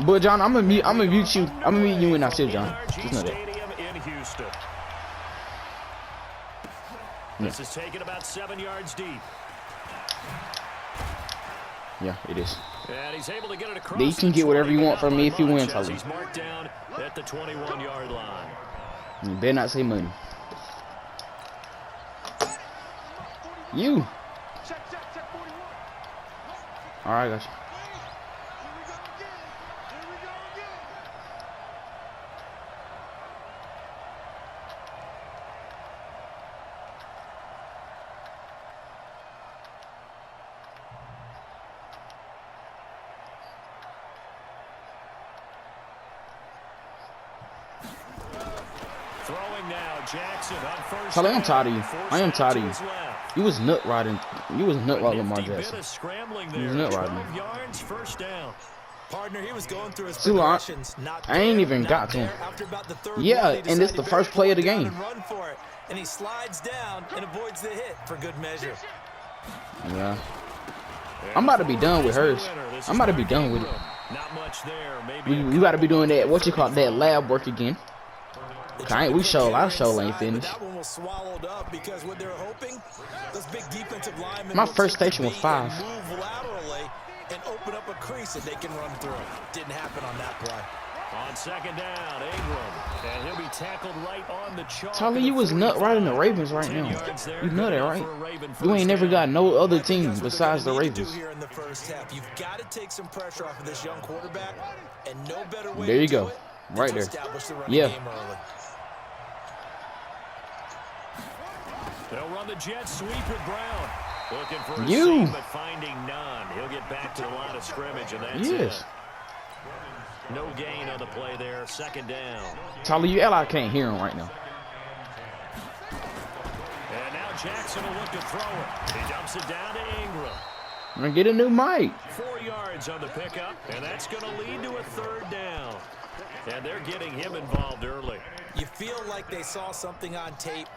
But John, I'm gonna mute you. I'm gonna mute you when I see John. Just know that. This is taken about 7 yards deep. Yeah, it is. And he's able to get it across. You can get whatever you want from me if you win, Tully. He's marked down at the 21-yard line. You better not say money. You. All right, got you. Throwing now, Jackson on first. Tully, I'm tired of you. I am tired of you. You was nut riding. You was nut riding Lamar Jackson. You was nut riding. First down. Partner, he was going through his progressions. I ain't even got to him. Yeah, and it's the first play of the game. And he slides down and avoids the hit for good measure. Yeah. I'm about to be done with hers. I'm about to be done with it. Not much there. We got to be doing that. What you call that lab work again? Our show ain't finished. That one was swallowed up because what they're hoping, those big defensive linemen. My first station was 5. Move laterally and open up a crease that they can run through. Didn't happen on that play. On second down, Ingram, and he'll be tackled right on the chalk. Tully, you was nut riding the Ravens right now. You nutted, right? You ain't never got no other team besides the Ravens. Here in the first half, you've got to take some pressure off of this young quarterback, and no better way. There you go, right there. Yeah. They'll run the jet sweep with Brown. Looking for a you, seam, but finding none. He'll get back to the line of scrimmage, and that's yes. it. No gain on the play there. Second down. Tully, I can't hear him right now. And now Jackson will look to throw it. He dumps it down to Ingram. I'm gonna get a new mic. 4 yards on the pickup, and that's going to lead to a third down. And they're getting him involved early. You feel like they saw something on tape,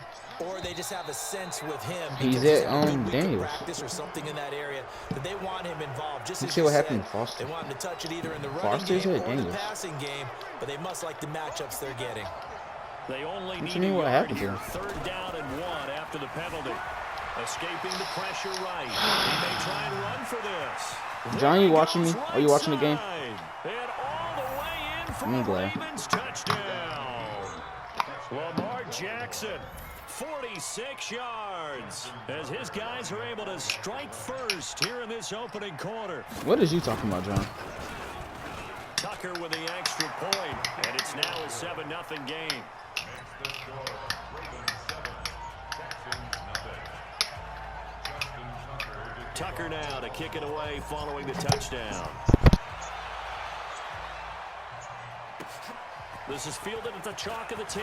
or they just have a sense with him. He's at Daniels. Practice or something in that area that they want him involved. Just see what happened to Foster. They want him to touch it either in the running Foster's game or Daniels. the passing game, but they must like the matchups they're getting. They only need what happened here. Third down and 1 after the penalty. Escaping the pressure right. He may try and run for this. John, you watching me? Are you watching the game? And all the way in for I'm glad. Ravens touchdown. Lamar Jackson, 46 yards, as his guys are able to strike first here in this opening quarter. What is you talking about, John? Tucker with the extra point, and it's now a 7-0 game. Tucker now to kick it away following the touchdown. This is fielded at the chalk of the 10.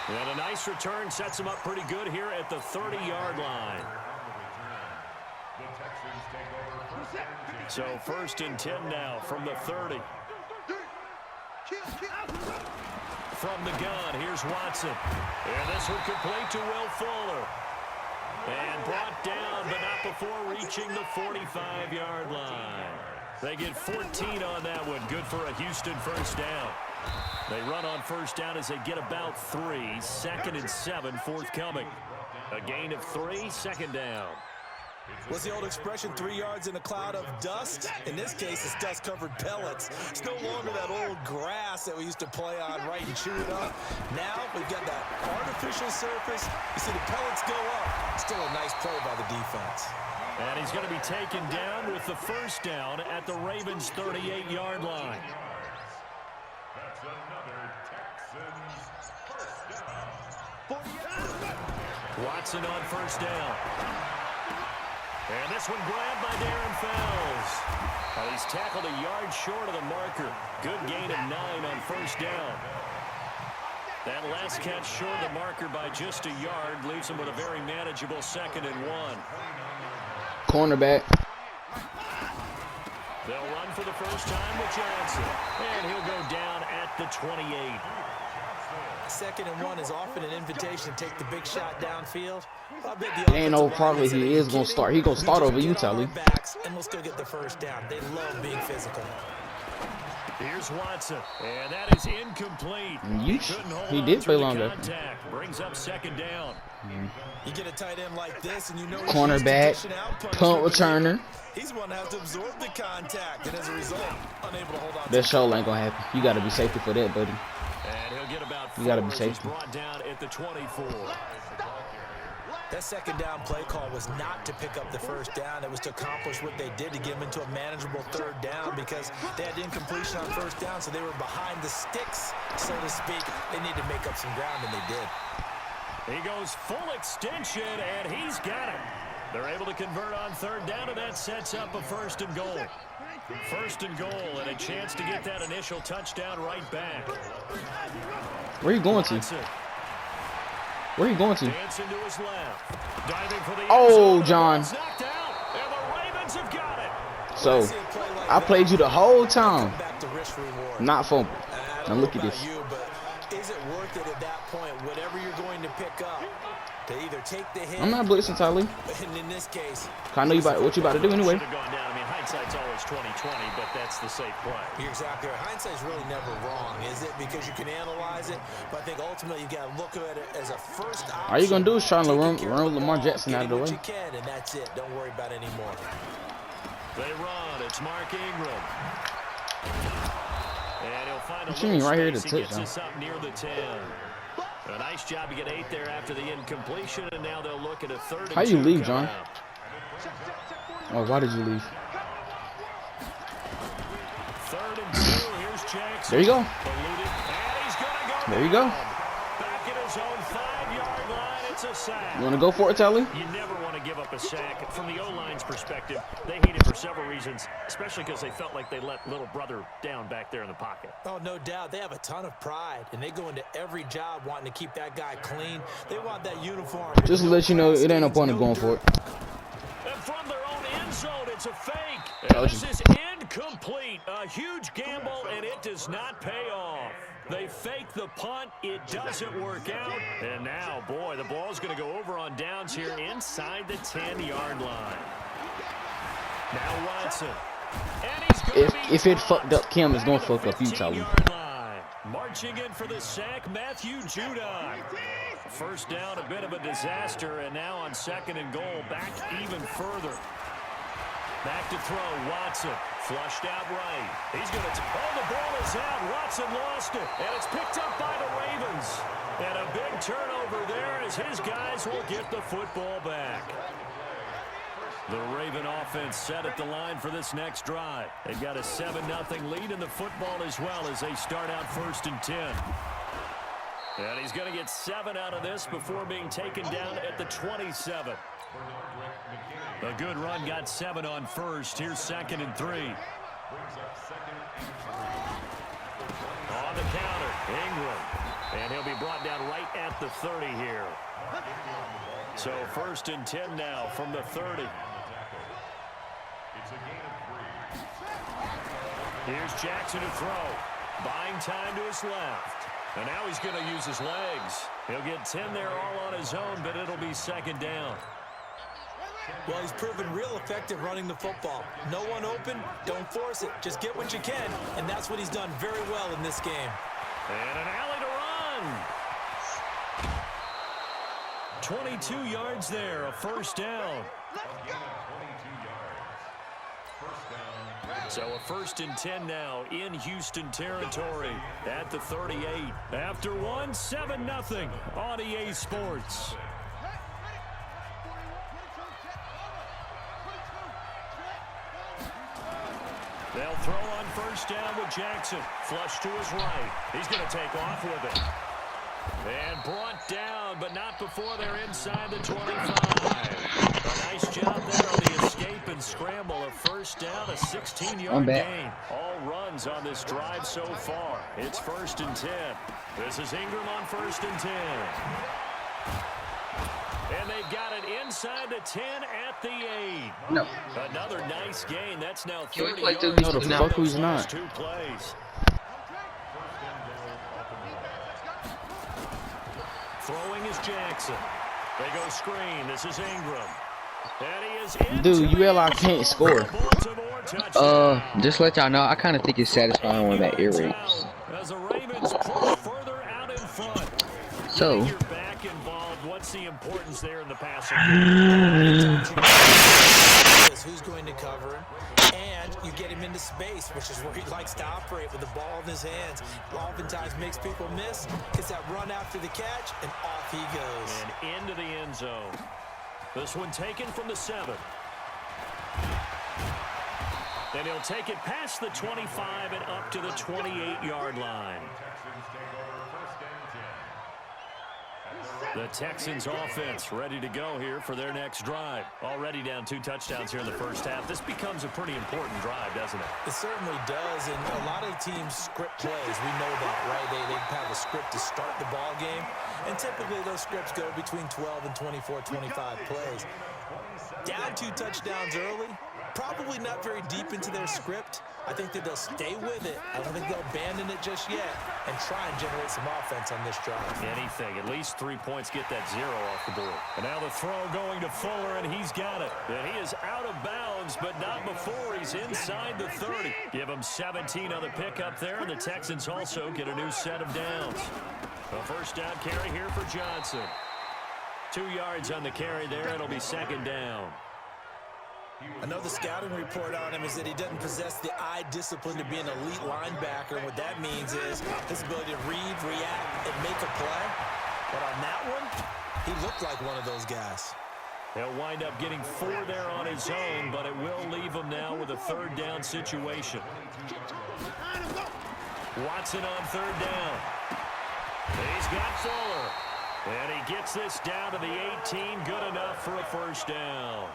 And a nice return sets him up pretty good here at the 30-yard line. So first and 10 now from the 30. From the gun, here's Watson. And this one complete to Will Fuller. And brought down, but not before reaching the 45-yard line. They get 14 on that one. Good for a Houston first down. They run on first down as they get about 3. 2nd and 7 forthcoming. A gain of 3, second down. What's the old expression, 3 yards in a cloud of dust? In this case, it's dust-covered pellets. It's no longer that old grass that we used to play on, right, and chew it up. Now we've got that artificial surface. You see the pellets go up. Still a nice play by the defense. And he's going to be taken down with the first down at the Ravens' 38-yard line. That's another Texans first down. Watson on first down. And this one grabbed by Darren Fells. He's tackled a yard short of the marker. Good gain of 9 on first down. That last catch short of the marker by just a yard leaves him with a very manageable 2nd and 1. Cornerback. They'll run for the first time with Johnson. And he'll go down at the 28. 2nd and 1 is often an invitation to take the big shot downfield. Ain't no probably he is gonna start. He gonna start over you, Tully. And we'll still get the first down. They love being physical. Here's Watson, and that is incomplete. He did play longer. Brings up 2nd down. You get a tight end like this, and you know cornerback, punt returner. He's one that has to absorb the contact, and as a result, unable to hold on. That show ain't gonna happen. You gotta be safety for that, buddy. And he'll get about 4. You gotta be safety. Brought down at the 24. That 2nd down play call was not to pick up the first down. It was to accomplish what they did to get them into a manageable 3rd down because they had incompletion on 1st down, so they were behind the sticks, so to speak. They needed to make up some ground, and they did. He goes full extension, and he's got it. They're able to convert on 3rd down, and that sets up a 1st and goal. 1st and goal, and a chance to get that initial touchdown right back. Where are you going to? Where are you going to? Dancing to his left. Diving for the Oh, John. knocked out, and the Ravens have got it. So, I played you the whole time. Not fumble. Now look at this. Is it worth it at that point? Whatever you're going to pick up, to either take the hit. I'm not blitzing, Tyler. And in this case, I know what you about to do anyway. Should have gone down. I mean, hindsight's always 20/20, but that's the safe play. You're exactly right. Hindsight's really never wrong, is it? Because you can analyze it, but I think ultimately you got to look at it as a first option. All you gonna do is try to run Lamar Jackson out of the way. You can, and that's it. Don't worry about it anymore. They run. It's Mark Ingram. And he'll find a What you mean right here to space. He gets touchdown? us up near the 10. A nice job to get 8 there after the incompletion, and now they'll look at a 3rd and 2. How you leave, John? Oh, why did you leave? 3rd and 2. Here's Jackson. There you go. Eluded, and he's gonna go There you go. back at his own 5-yard line. It's a sack. You wanna go for it, Tully? You never want to give up a sack. From the O-line's perspective, they hate it for several reasons, especially because they felt like they let little brother down back there in the pocket. Oh, no doubt. They have a ton of pride, and they go into every job wanting to keep that guy clean. They want that uniform. Just to let you know, it ain't no point in going for it. And from their own end zone, it's a fake. Told This you. is incomplete. A huge gamble, and it does not pay off. They fake the punt. It doesn't work out. And now, boy, the ball's going to go over on downs here inside the 10-yard line. Now Watson. And he's going to be If it fucked up Kim, it's gonna fuck up you, Tully. 15-yard line. Marching in for the sack, Matthew Judon. First down, a bit of a disaster, and now on 2nd and goal, back even further. Back to throw, Watson, flushed out right. He's going to, the ball is out. Watson lost it, and it's picked up by the Ravens. And a big turnover there as his guys will get the football back. The Raven offense set at the line for this next drive. They've got a 7-0 lead in the football as well as they start out 1st and 10. And he's going to get 7 out of this before being taken down at the 27. A good run, got 7 on 1st. Here's 2nd and 3. On the counter, Ingram. And he'll be brought down right at the 30 here. So 1st and 10 now from the 30. Here's Jackson to throw. Buying time to his left. And now he's going to use his legs. He'll get 10 there all on his own, but it'll be 2nd down. Well, he's proven real effective running the football. No one open, don't force it. Just get what you can, and that's what he's done very well in this game. And an alley to run. 22 yards there, a 1st down. So a 1st and 10 now in Houston territory at the 38. After one, 7-0 on EA Sports. They'll throw on 1st down with Jackson. Flush to his right. He's going to take off with it. And brought down, but not before they're inside the 25. A nice job there on the escape and scramble. A 1st down, a 16-yard gain. All runs on this drive so far. It's 1st and 10. This is Ingram on 1st and 10. And they've got it inside the 10 at the 8. No. Another nice gain. That's now 30 like yards. No, the fuck who's not. 2 plays. Throwing is Jackson. They go screen. This is Ingram. And he is Dude, ULI can't score. Just let y'all know, I kind of think it's satisfying when that ear rapes. As the Ravens push further out in front. So, You're back involved. What's the importance there in the passing game? Who's going to cover him? And you get him into space, which is where he likes to operate with the ball in his hands. Oftentimes makes people miss, gets that run after the catch, and off he goes. And into the end zone. This one taken from the 7. And he'll take it past the 25 and up to the 28-yard line. The Texans offense ready to go here for their next drive. Already down 2 touchdowns here in the first half. This becomes a pretty important drive, doesn't it? It certainly does, and a lot of teams script plays. We know that, right? They have a script to start the ball game, and typically those scripts go between 12 and 24, 25 plays. Down 2 touchdowns early, probably not very deep into their script. I think that they'll stay with it. I don't think they'll abandon it just yet and try and generate some offense on this drive. Anything. At least 3 points, get that 0 off the board. And now the throw going to Fuller, and he's got it. And he is out of bounds, but not before he's inside the 30. Give him 17 on the pickup there, and the Texans also get a new set of downs. A first down carry here for Johnson. 2 yards on the carry there. It'll be second down. Another scouting report on him is that he doesn't possess the eye discipline to be an elite linebacker. And what that means is his ability to read, react, and make a play. But on that one, he looked like one of those guys. He'll wind up getting 4 there on his own, but it will leave him now with a third down situation. Watson on third down. He's got Fuller. And he gets this down to the 18. Good enough for a first down.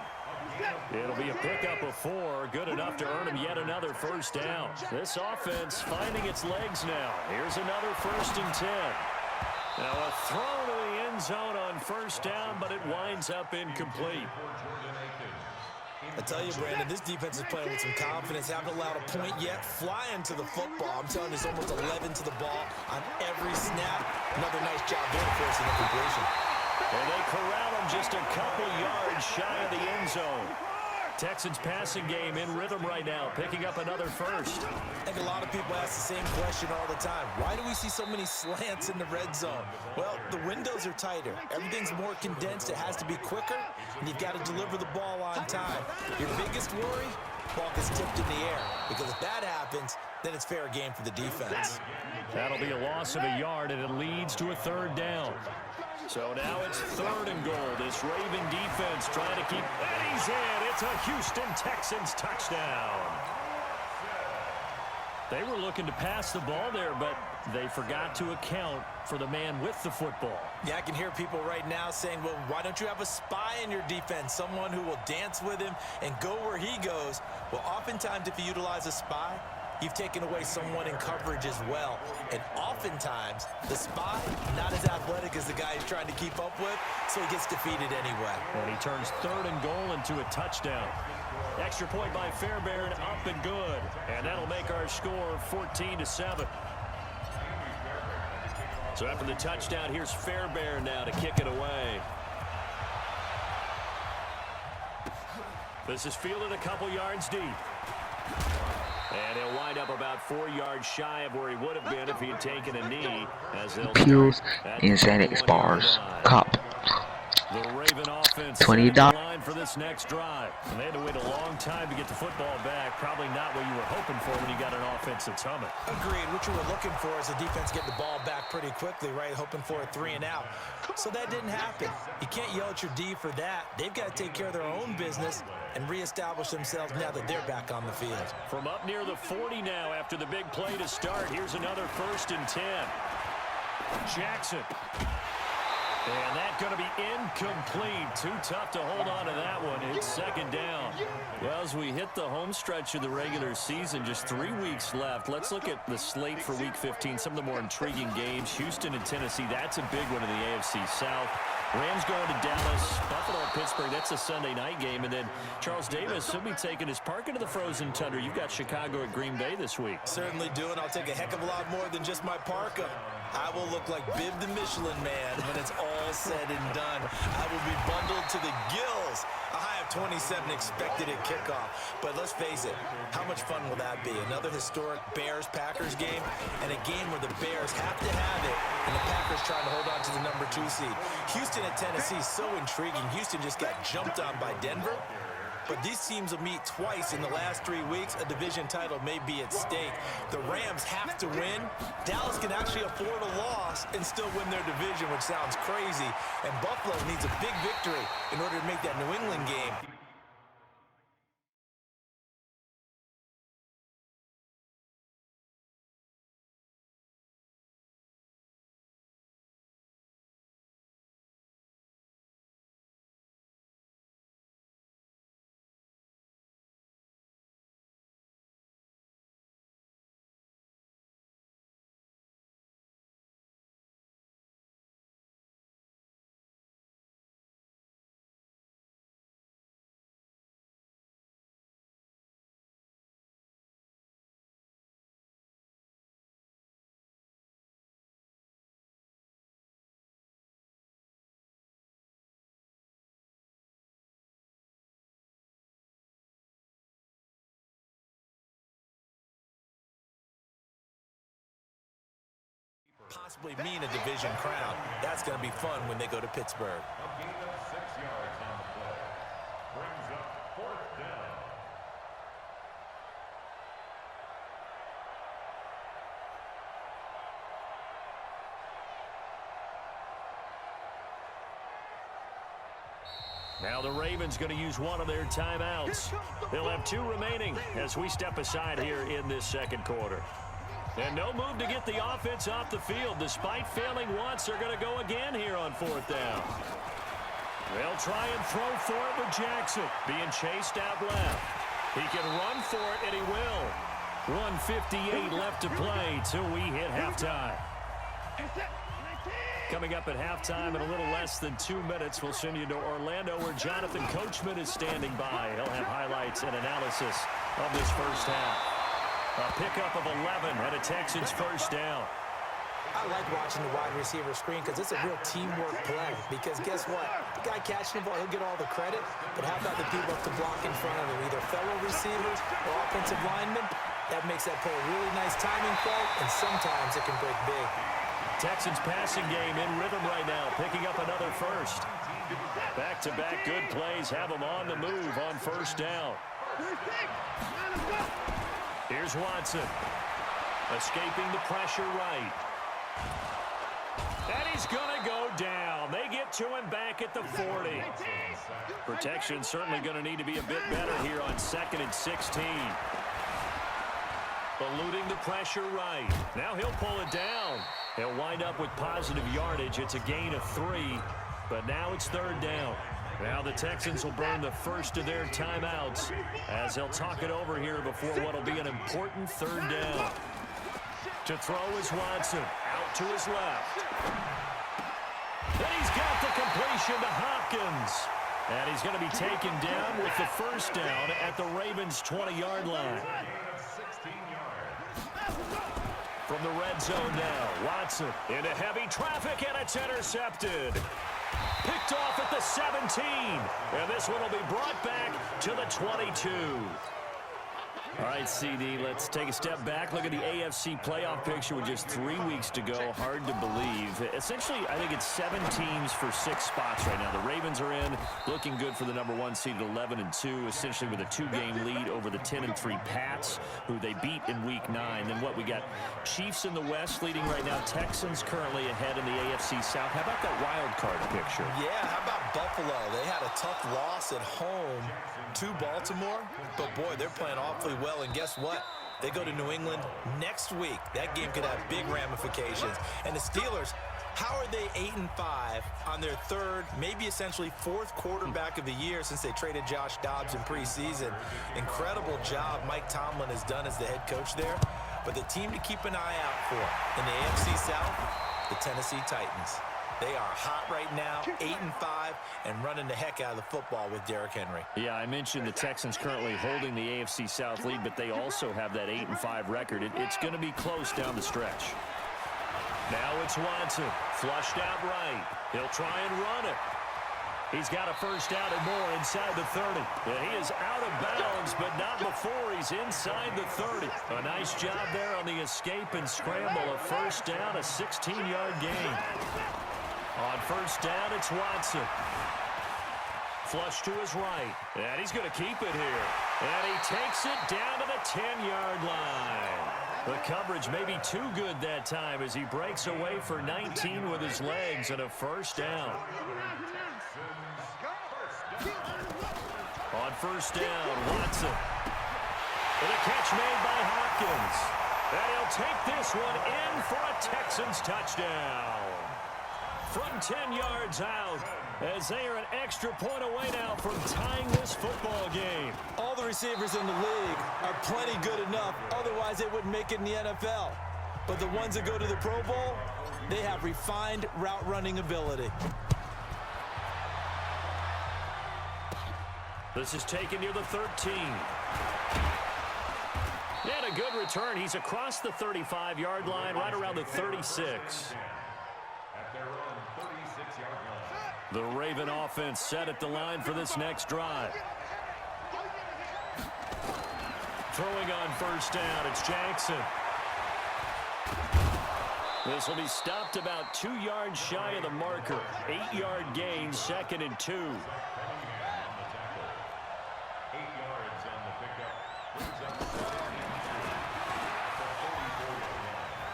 It'll be a pickup of 4. Good enough to earn him yet another first down. This offense finding its legs now. Here's another 1st and 10. Now a throw to the end zone on first down, but it winds up incomplete. I tell you, Brandon, this defense is playing with some confidence. Haven't allowed a point yet. Flying to the football. I'm telling you, it's almost 11 to the ball on every snap. Another nice job there forcing the completion. And they corral him just a couple yards shy of the end zone. Texans passing game in rhythm right now, picking up another first. I think a lot of people ask the same question all the time. Why do we see so many slants in the red zone? Well, the windows are tighter. Everything's more condensed. It has to be quicker, and you've got to deliver the ball on time. Your biggest worry? Ball gets tipped in the air. Because if that happens, then it's fair game for the defense. That'll be a loss of a yard, and it leads to a third down. So now it's 3rd and goal. This Raven defense trying to keep Eddie's in. It's a Houston Texans touchdown. They were looking to pass the ball there, but they forgot to account for the man with the football. Yeah, I can hear people right now saying, well, why don't you have a spy in your defense, someone who will dance with him and go where he goes? Well, oftentimes if you utilize a spy, you've taken away someone in coverage as well. And oftentimes, the spy, not as athletic as the guy he's trying to keep up with, so he gets defeated anyway. And he turns 3rd and goal into a touchdown. Extra point by Fairbairn, up and good. And that'll make our score 14-7. So after the touchdown, here's Fairbairn now to kick it away. This is fielded a couple yards deep. And he'll wind up about 4 yards shy of where he would have been if he had taken a knee. As they'll Pills and Xanax bars. Cop. The Raven offense $20 line for this next drive. And they had to wait a long time to get the football back. Probably not what you were hoping for when you got an offense that's humming. Agreed. What you were looking for is the defense getting the ball back pretty quickly, right? Hoping for a 3 and out. So that didn't happen. You can't yell at your D for that. They've got to take care of their own business and reestablish themselves now that they're back on the field. From up near the 40 now after the big play to start. Here's another 1st and 10. Jackson. And that's going to be incomplete. Too tough to hold on to that one. It's 2nd down. Well, as we hit the home stretch of the regular season, just 3 weeks left. Let's look at the slate for Week 15. Some of the more intriguing games. Houston and Tennessee, that's a big one in the AFC South. Rams going to Dallas, Buffalo, Pittsburgh. That's a Sunday night game. And then Charles Davis will be taking his park into the frozen tundra. You've got Chicago at Green Bay this week. Certainly do, and I'll take a heck of a lot more than just my parka. I will look like Bib the Michelin Man when it's all said and done. I will be bundled to the gills. A high of 27 expected at kickoff. But let's face it, how much fun will that be? Another historic Bears-Packers game, and a game where the Bears have to have it, and the Packers trying to hold on to the number 2 seed. Houston at Tennessee, so intriguing. Houston just got jumped on by Denver. But these teams will meet twice in the last 3 weeks. A division title may be at stake. The Rams have to win. Dallas can actually afford a loss and still win their division, which sounds crazy. And Buffalo needs a big victory in order to make that New England game. Possibly mean a division crown. That's going to be fun when they go to Pittsburgh. A gain of 6 yards on the play. Brings up 4th down. Now the Ravens going to use one of their timeouts. They'll have 2 remaining as we step aside here in this second quarter. And no move to get the offense off the field. Despite failing once, they're going to go again here on 4th down. They'll try and throw for it with Jackson. Being chased out left. He can run for it, and he will. 1:58 left to play till we hit halftime. Coming up at halftime in a little less than 2 minutes, we'll send you to Orlando where Jonathan Coachman is standing by. He'll have highlights and analysis of this first half. A pickup of 11 and a Texans first down. I like watching the wide receiver screen because it's a real teamwork play. Because guess what? The guy catching the ball, he'll get all the credit. But how about the people up to block in front of him? Either fellow receivers or offensive linemen. That makes that play a really nice timing play, and sometimes it can break big. Texans passing game in rhythm right now, picking up another first. Back-to-back good plays have them on the move on first down. Here's Watson. Escaping the pressure right. And he's going to go down. They get to him back at the 40. Protection certainly going to need to be a bit better here on 2nd and 16. Eluding the pressure right. Now he'll pull it down. He'll wind up with positive yardage. It's a gain of 3, but now it's 3rd down. Now the Texans will burn the first of their timeouts as they'll talk it over here before what will be an important 3rd down. To throw is Watson. Out to his left. And he's got the completion to Hopkins. And he's going to be taken down with the first down at the Ravens' 20-yard line. From the red zone now, Watson into heavy traffic, and it's intercepted. Picked off at the 17, and this one will be brought back to the 22. All right, CD, let's take a step back. Look at the AFC playoff picture with just 3 weeks to go. Hard to believe. Essentially, I think it's 7 teams for 6 spots right now. The Ravens are in, looking good for the number 1 seed at 11-2, essentially with a 2-game lead over the 10-3 Pats, who they beat in Week 9. Then what, we got Chiefs in the West leading right now. Texans currently ahead in the AFC South. How about that wild card picture? Yeah, how about Buffalo? They had a tough loss at home to Baltimore, but boy, they're playing awfully well, and guess what? They go to New England next week. That game could have big ramifications. And the Steelers, how are they 8-5 on their 3rd, maybe essentially 4th quarterback of the year since they traded Josh Dobbs in preseason? Incredible job Mike Tomlin has done as the head coach there. But the team to keep an eye out for in the AFC South, the Tennessee Titans. They are hot right now, 8-5, and running the heck out of the football with Derrick Henry. Yeah, I mentioned the Texans currently holding the AFC South lead, but they also have that 8-5 record. It's going to be close down the stretch. Now it's Watson, flushed out right. He'll try and run it. He's got a first down and more inside the 30. He is out of bounds, but not before he's inside the 30. A nice job there on the escape and scramble. A first down, a 16-yard gain. On first down, it's Watson. Flush to his right. And he's going to keep it here. And he takes it down to the 10-yard line. The coverage may be too good that time as he breaks away for 19 with his legs and a first down. On first down, Watson. And a catch made by Hopkins. And he'll take this one in for a Texans touchdown. From 10 yards out, as they are an extra point away now from tying this football game. All the receivers in the league are plenty good enough, otherwise they wouldn't make it in the NFL. But the ones that go to the Pro Bowl, they have refined route running ability. This is taken near the 13. And a good return. He's across the 35-yard line, right around the 36. The Raven offense set at the line for this next drive. Throwing on first down, it's Jackson. This will be stopped about 2 yards shy of the marker. 8-yard gain, 2nd and 2. 8 yards on the pickup. Brings up 7 at the 44-yard line.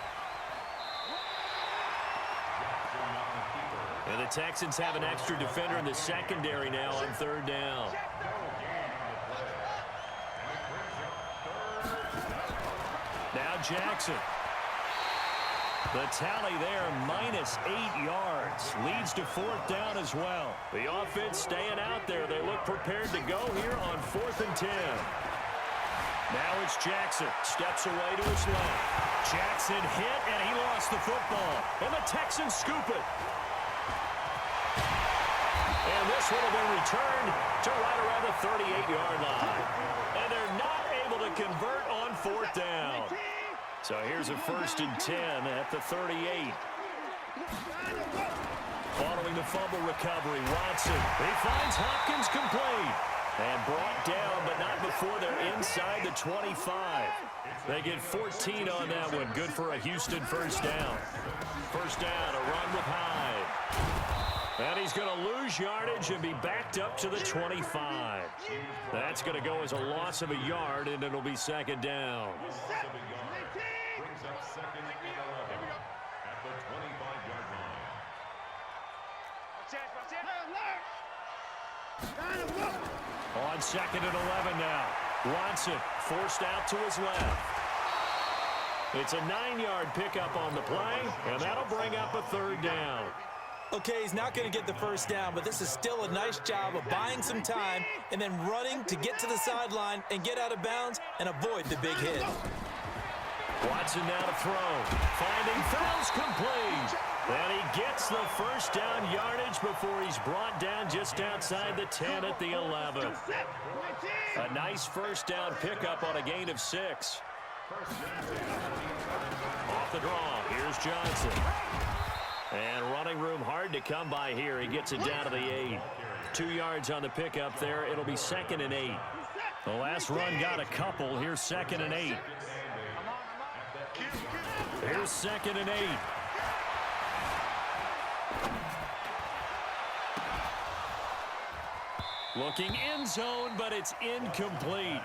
And the Texans have an extra defender in the secondary now on third down. Now Jackson. The tally there, -8 yards. Leads to 4th down as well. The offense staying out there. They look prepared to go here on 4th and 10. Now it's Jackson. Steps away to his left. Jackson hit, and he lost the football. And the Texans scoop it. And this would have been returned to right around the 38-yard line. And they're not able to convert on 4th down. So here's a 1st and 10 at the 38. Following the fumble recovery, Watson. He finds Hopkins complete. And brought down, but not before they're inside the 25. They get 14 on that one. Good for a Houston first down. First down, a run with Hyde. And he's going to lose yardage and be backed up to the 25. That's going to go as a loss of a yard, and it'll be 2nd down. Brings up 2nd and 11 at the 25-yard line. On 2nd and 11 now. Watson forced out to his left. It's a 9-yard pickup on the play, and that'll bring up a 3rd down. Okay, he's not going to get the first down, but this is still a nice job of buying some time and then running to get to the sideline and get out of bounds and avoid the big hit. Watson now to throw. Finding Fells complete. And he gets the first down yardage before he's brought down just outside the 10 at the 11. A nice first down pickup on a gain of 6. Off the draw, here's Johnson. And running room hard to come by here. He gets it down to the 8. 2 yards on the pickup there. It'll be 2nd and 8. The last run got a couple. Here's 2nd and 8. Here's 2nd and 8. Looking end zone, but it's incomplete.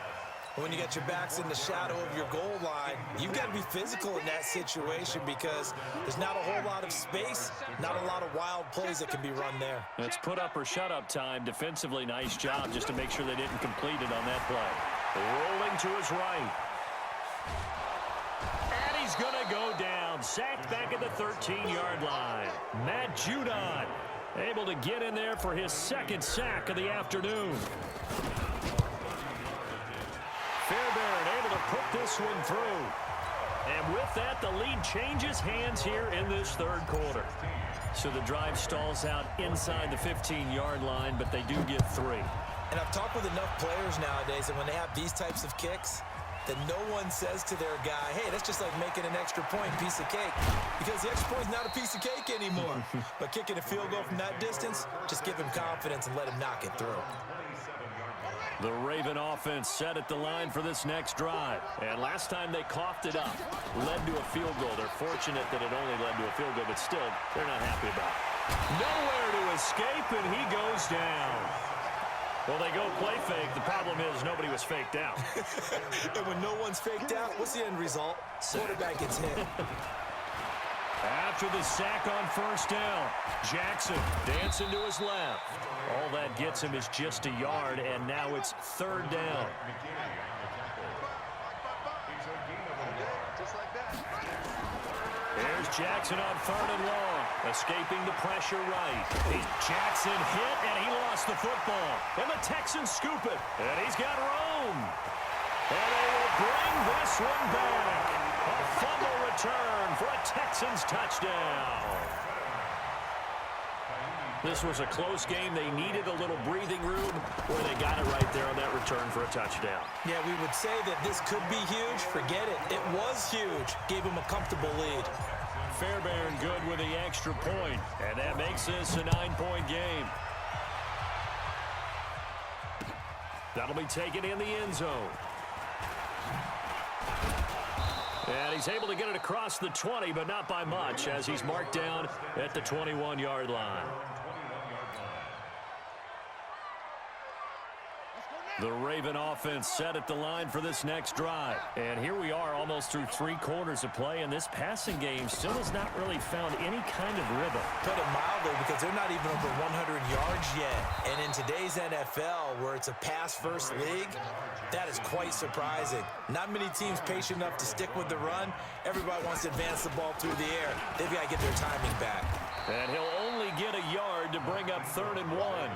When you got your backs in the shadow of your goal line, you've got to be physical in that situation because there's not a whole lot of space, not a lot of wild plays that can be run there. It's put up or shut up time. Defensively, nice job just to make sure they didn't complete it on that play. Rolling to his right. And he's going to go down. Sacked back at the 13-yard line. Matt Judon able to get in there for his 2nd sack of the afternoon. Fairbairn able to put this one through. And with that, the lead changes hands here in this 3rd quarter. So the drive stalls out inside the 15-yard line, but they do get 3. And I've talked with enough players nowadays that when they have these types of kicks, that no one says to their guy, hey, that's just like making an extra point piece of cake, because the extra point's not a piece of cake anymore. But kicking a field goal from that distance, just give him confidence and let him knock it through. The Raven offense set at the line for this next drive. And last time they coughed it up, led to a field goal. They're fortunate that it only led to a field goal, but still, they're not happy about it. Nowhere to escape, and he goes down. Well, they go play fake. The problem is nobody was faked out. And when no one's faked out, what's the end result? Quarterback gets hit. After the sack on first down, Jackson dancing to his left. All that gets him is just a yard, and now it's third down. There's Jackson on third and long, escaping the pressure right. Jackson hit, and he lost the football. And the Texans scoop it, and he's got room. And they will bring this one back. A fumble return for a Texans touchdown. This was a close game. They needed a little breathing room where they got it right there on that return for a touchdown. Yeah, we would say that this could be huge. Forget it. It was huge. Gave him a comfortable lead. Fairbairn good with the extra point, and that makes this a 9-point game. That'll be taken in the end zone. And he's able to get it across the 20, but not by much, as he's marked down at the 21-yard line. The Raven offense set at the line for this next drive. And here we are almost through 3 quarters of play, and this passing game still has not really found any kind of rhythm. Put it mildly, because they're not even over 100 yards yet. And in today's NFL, where it's a pass-first league, that is quite surprising. Not many teams patient enough to stick with the run. Everybody wants to advance the ball through the air. They've got to get their timing back. And he'll only get a yard to bring up 3rd and 1.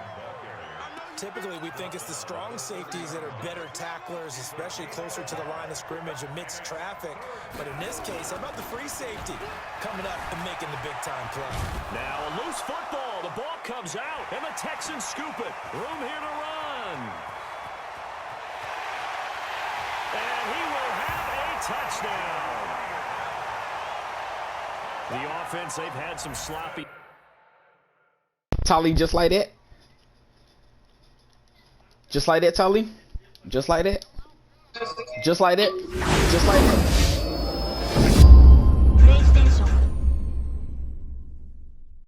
Typically, we think it's the strong safeties that are better tacklers, especially closer to the line of scrimmage amidst traffic. But in this case, how about the free safety coming up and making the big-time play? Now a loose football. The ball comes out, and the Texans scoop it. Room here to run. And he will have a touchdown. The offense, they've had some sloppy. Tolly, just like that. Just like that, Tolly. Just like that. Just like that. Just like that.